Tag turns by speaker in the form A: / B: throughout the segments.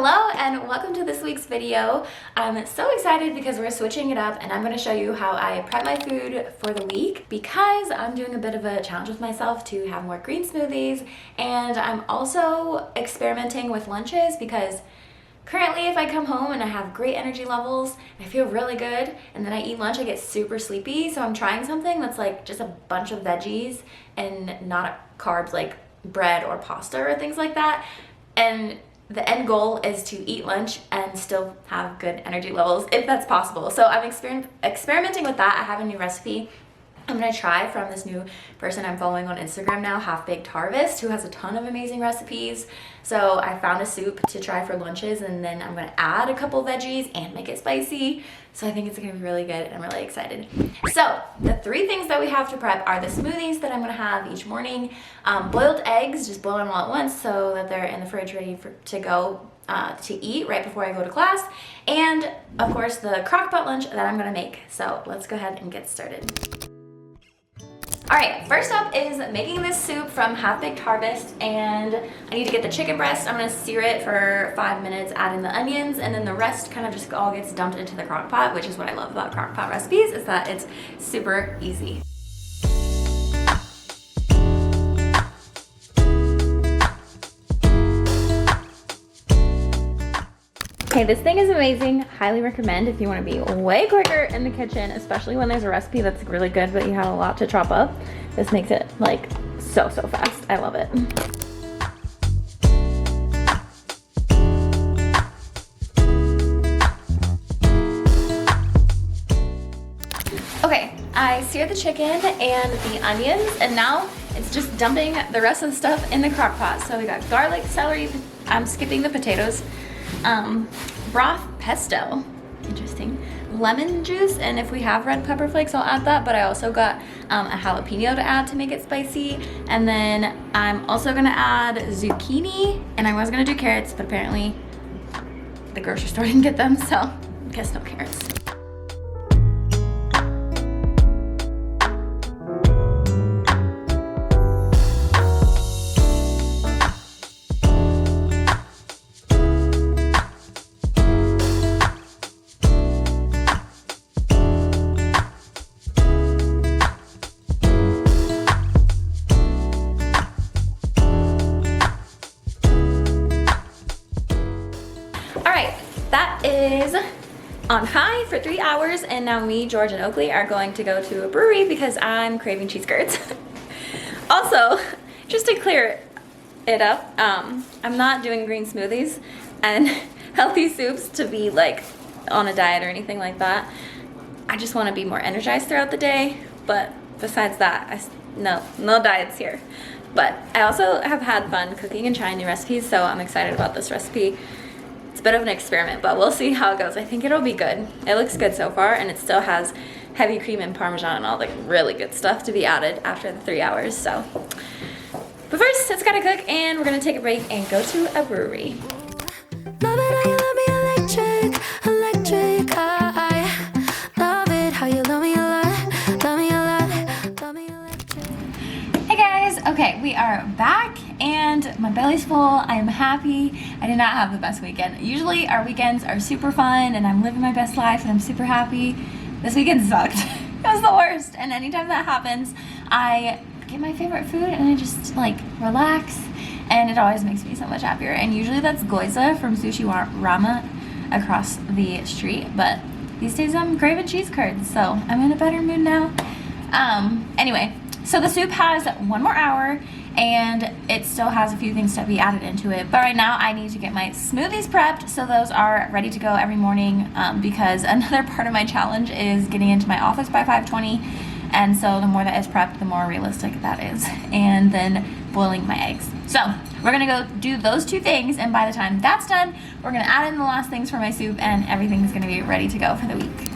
A: Hello and welcome to this week's video. I'm so excited because we're switching it up and I'm going to show you how I prep my food for the week because I'm doing a bit of a challenge with myself to have more green smoothies, and I'm also experimenting with lunches because currently if I come home and I have great energy levels, I feel really good, and then I eat lunch, I get super sleepy. So I'm trying something that's like just a bunch of veggies and not carbs like bread or pasta or things like that. And the end goal is to eat lunch and still have good energy levels if that's possible. So I'm experimenting with that. I have a new recipe I'm gonna try from this new person I'm following on Instagram now, Half Baked Harvest, who has a ton of amazing recipes. So I found a soup to try for lunches, and then I'm gonna add a couple veggies and make it spicy. So I think it's gonna be really good and I'm really excited. So the three things that we have to prep are the smoothies that I'm gonna have each morning, boiled eggs, just boil them all at once so that they're in the fridge ready to go to eat right before I go to class, and of course the crock pot lunch that I'm gonna make. So let's go ahead and get started. Alright, first up is making this soup from Half Baked Harvest, and I need to get the chicken breast. I'm going to sear it for 5 minutes, add in the onions, and then the rest kind of just all gets dumped into the crock pot, which is what I love about crock pot recipes, is that it's super easy. Okay, this thing is amazing. Highly recommend if you want to be way quicker in the kitchen, especially when there's a recipe that's really good but you have a lot to chop up. This makes it like so fast. I love it. Okay, I seared the chicken and the onions, and now it's just dumping the rest of the stuff in the crock pot. So we got garlic, celery, I'm skipping the potatoes, broth, pesto, interesting, lemon juice, and if we have red pepper flakes I'll add that, but I also got a jalapeno to add to make it spicy, and then I'm also gonna add zucchini, and I was gonna do carrots, but apparently the grocery store didn't get them, so I guess no carrots. That is on high for 3 hours, and now me, George, and Oakley are going to go to a brewery because I'm craving cheese curds. Also, just to clear it up, I'm not doing green smoothies and healthy soups to be like on a diet or anything like that. I just want to be more energized throughout the day, but besides that, no diets here. But I also have had fun cooking and trying new recipes, so I'm excited about this recipe. It's a bit of an experiment, but we'll see how it goes. I think it'll be good. It looks good so far, and it still has heavy cream and Parmesan and all the really good stuff to be added after the 3 hours. So, but first, it's gotta cook, and we're gonna take a break and go to a brewery. Okay, we are back and my belly's full. I am happy. I did not have the best weekend. Usually our weekends are super fun and I'm living my best life and I'm super happy. This weekend sucked. It was the worst. And anytime that happens, I get my favorite food and I just like relax, and it always makes me so much happier. And usually that's Goiza from Sushi Rama across the street, but these days I'm craving cheese curds, so I'm in a better mood now. Anyway. So the soup has 1 more hour and it still has a few things to be added into it. But right now I need to get my smoothies prepped so those are ready to go every morning, because another part of my challenge is getting into my office by 5:20. And so the more that is prepped, the more realistic that is. And then boiling my eggs. So we're gonna go do those 2 things, and by the time that's done, we're gonna add in the last things for my soup and everything's gonna be ready to go for the week.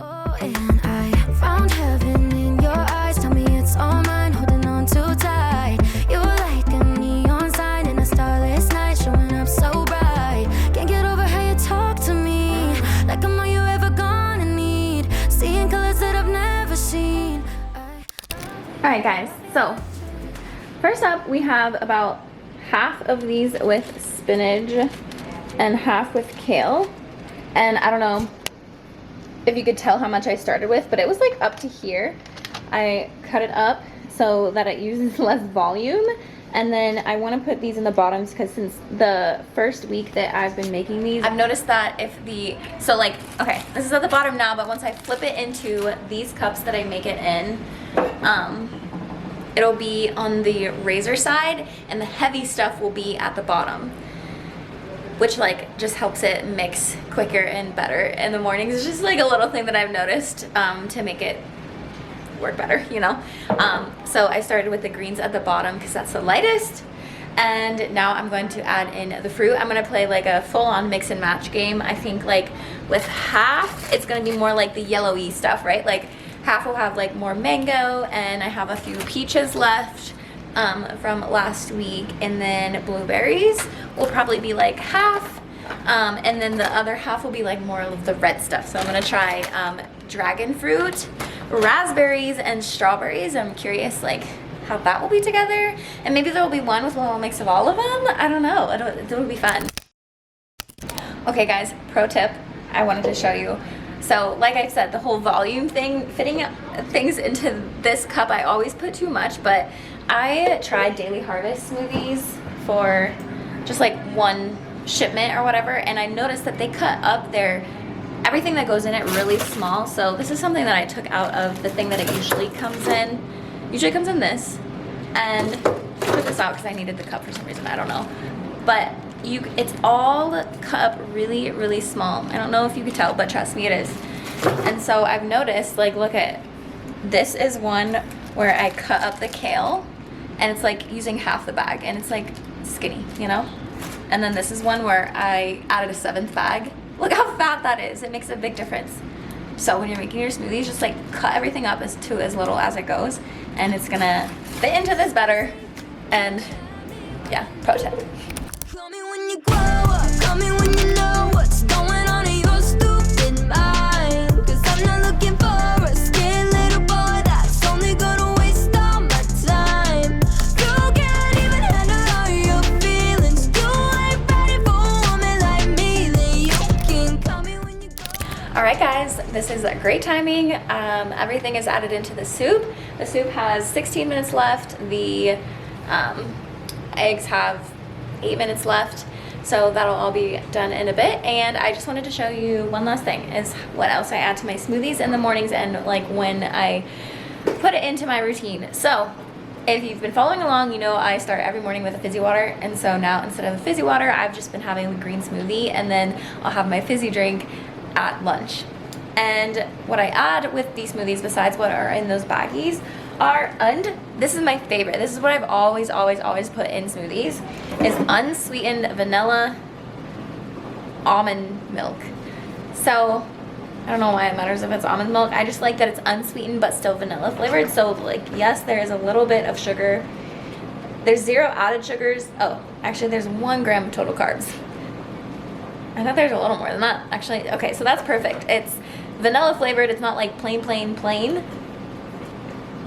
A: Oh, and I found heaven in your eyes. Tell me it's all mine, holding on too tight. You're like a neon sign in a starless night, showing up so bright. Can't get over how you talk to me, like I'm all you ever gonna need. Seeing colors that I've never seen. Alright guys, so first up we have about half of these with spinach and half with kale. And I don't know if you could tell how much I started with, but it was like up to here. I cut it up so that it uses less volume. And then I want to put these in the bottoms because since the first week that I've been making these, I've noticed that if the, so like, okay, this is at the bottom now, but once I flip it into these cups that I make it in, it'll be on the razor side and the heavy stuff will be at the bottom, which like just helps it mix quicker and better in the mornings. It's just like a little thing that I've noticed to make it work better, you know. So I started with the greens at the bottom because that's the lightest, and now I'm going to add in the fruit. I'm gonna play like a full-on mix and match game. I think like with half it's gonna be more like the yellowy stuff, right? Like half will have like more mango, and I have a few peaches left from last week, and then blueberries will probably be like half, and then the other half will be like more of the red stuff. So I'm gonna try dragon fruit, raspberries, and strawberries. I'm curious like how that will be together, and maybe there will be one with a little mix of all of them. I don't know, it'll be fun. Okay guys, pro tip I wanted to show you. So like I said, the whole volume thing, fitting things into this cup, I always put too much, but I tried Daily Harvest smoothies for just like one shipment or whatever, and I noticed that they cut up their everything that goes in it really small. So this is something that I took out of the thing that it usually comes in. Usually comes in this, and I took this out because I needed the cup for some reason, I don't know. But it's all cut up really, really small. I don't know if you could tell, but trust me, it is. And so I've noticed, like, look at, this is one where I cut up the kale, and it's like using half the bag, and it's like skinny, you know? And then this is one where I added a 7th bag. Look how fat that is. It makes a big difference. So when you're making your smoothies, just like cut everything up as little as it goes, and it's gonna fit into this better. And yeah, pro tip.
B: Call me when you grow up, call me when you know what's going on in your stupid mind. 'Cause I'm not looking for a scared little boy that's only gonna waste all my time. You can't even handle all your feelings. You ain't ready for a woman like me. Then you can call me when you grow up.
A: All right guys, this is great timing. Everything is added into the soup. The soup has 16 minutes left. The eggs have 8 minutes left, so that'll all be done in a bit. And I just wanted to show you one last thing, is what else I add to my smoothies in the mornings and like when I put it into my routine. So if you've been following along, you know I start every morning with a fizzy water, and so now instead of the fizzy water, I've just been having the green smoothie, and then I'll have my fizzy drink at lunch. And what I add with these smoothies, besides what are in those baggies, are this is my favorite. This is what I've always put in smoothies, is unsweetened vanilla almond milk. So I don't know why it matters if it's almond milk. I just like that it's unsweetened but still vanilla flavored. So like, yes, there is a little bit of sugar. There's 0 added sugars. Oh, actually there's 1 gram of total carbs. I thought there's a little more than that, actually. Okay, so that's perfect. It's vanilla flavored. It's not like plain,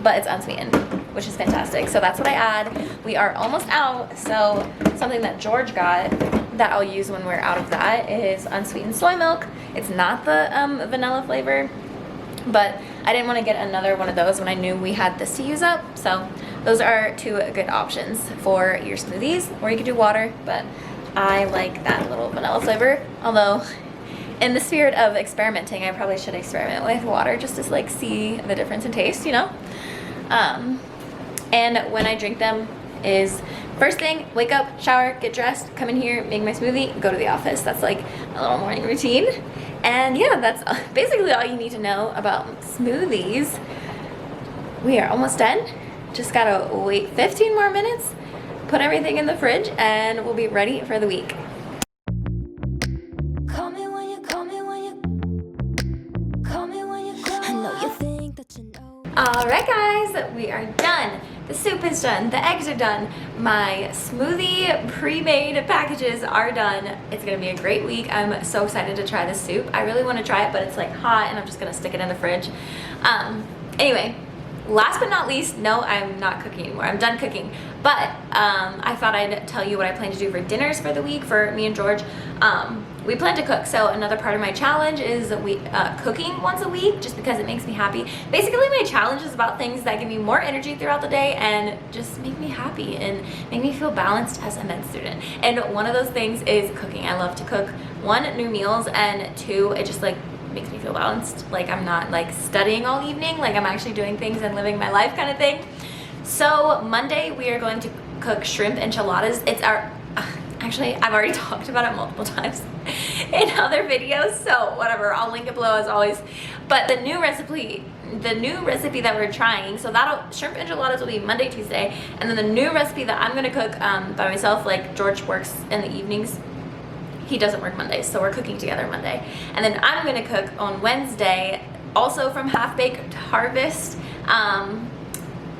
A: but it's unsweetened, which is fantastic. So that's what I add. We are almost out, so something that George got that I'll use when we're out of that is unsweetened soy milk. It's not the vanilla flavor, but I didn't want to get another one of those when I knew we had this to use up. So those are 2 good options for your smoothies, or you could do water, but I like that little vanilla flavor. Although in the spirit of experimenting, I probably should experiment with water just to like see the difference in taste, you know? And when I drink them is first thing, wake up, shower, get dressed, come in here, make my smoothie, go to the office. That's like a little morning routine. And yeah, that's basically all you need to know about smoothies. We are almost done. Just gotta wait 15 more minutes, put everything in the fridge, and we'll be ready for the week.
B: Call me when you call me when you call me when you grow up. I know you think that you know.
A: All right guys, we are done. The soup is done, the eggs are done, my smoothie pre-made packages are done. It's gonna be a great week. I'm so excited to try this soup. I really want to try it, but it's like hot and I'm just gonna stick it in the fridge. Anyway, last but not least, no, I'm not cooking anymore. I'm done cooking. But I thought I'd tell you what I plan to do for dinners for the week for me and George. We plan to cook, so another part of my challenge is cooking once a week, just because it makes me happy. Basically, my challenge is about things that give me more energy throughout the day and just make me happy and make me feel balanced as a med student. And one of those things is cooking. I love to cook, 1, new meals, and 2, it just like makes me feel balanced. Like I'm not like studying all evening, like I'm actually doing things and living my life kind of thing. So Monday we are going to cook shrimp enchiladas. It's our actually, I've already talked about it multiple times in other videos, so whatever, I'll link it below as always. But the new recipe that we're trying, so shrimp enchiladas will be Monday, Tuesday, and then the new recipe that I'm gonna cook by myself, like George works in the evenings, he doesn't work Mondays, so we're cooking together Monday. And then I'm gonna cook on Wednesday, also from Half Baked Harvest,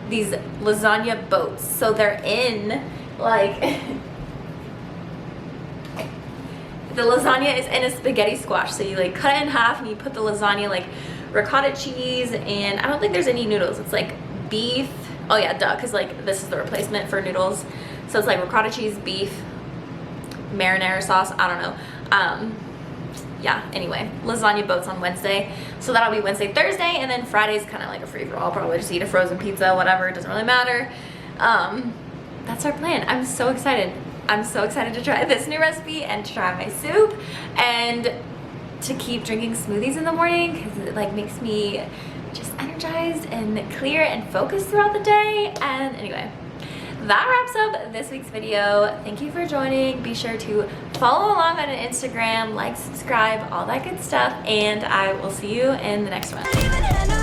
A: these lasagna boats. So they're in like the lasagna is in a spaghetti squash, so you like cut it in half and you put the lasagna like ricotta cheese, and I don't think there's any noodles. It's like beef. Oh yeah, duh, because like this is the replacement for noodles. So it's like ricotta cheese, beef, marinara sauce, I don't know. Yeah, anyway, lasagna boats on Wednesday. So that'll be Wednesday, Thursday, and then Friday's kind of like a free-for-all. I'll probably just eat a frozen pizza, whatever, it doesn't really matter. That's our plan. I'm so excited. I'm so excited to try this new recipe and to try my soup and to keep drinking smoothies in the morning, because it like makes me just energized and clear and focused throughout the day. And anyway, that wraps up this week's video. Thank you for joining. Be sure to follow along on Instagram, like, subscribe, all that good stuff, and I will see you in the next one.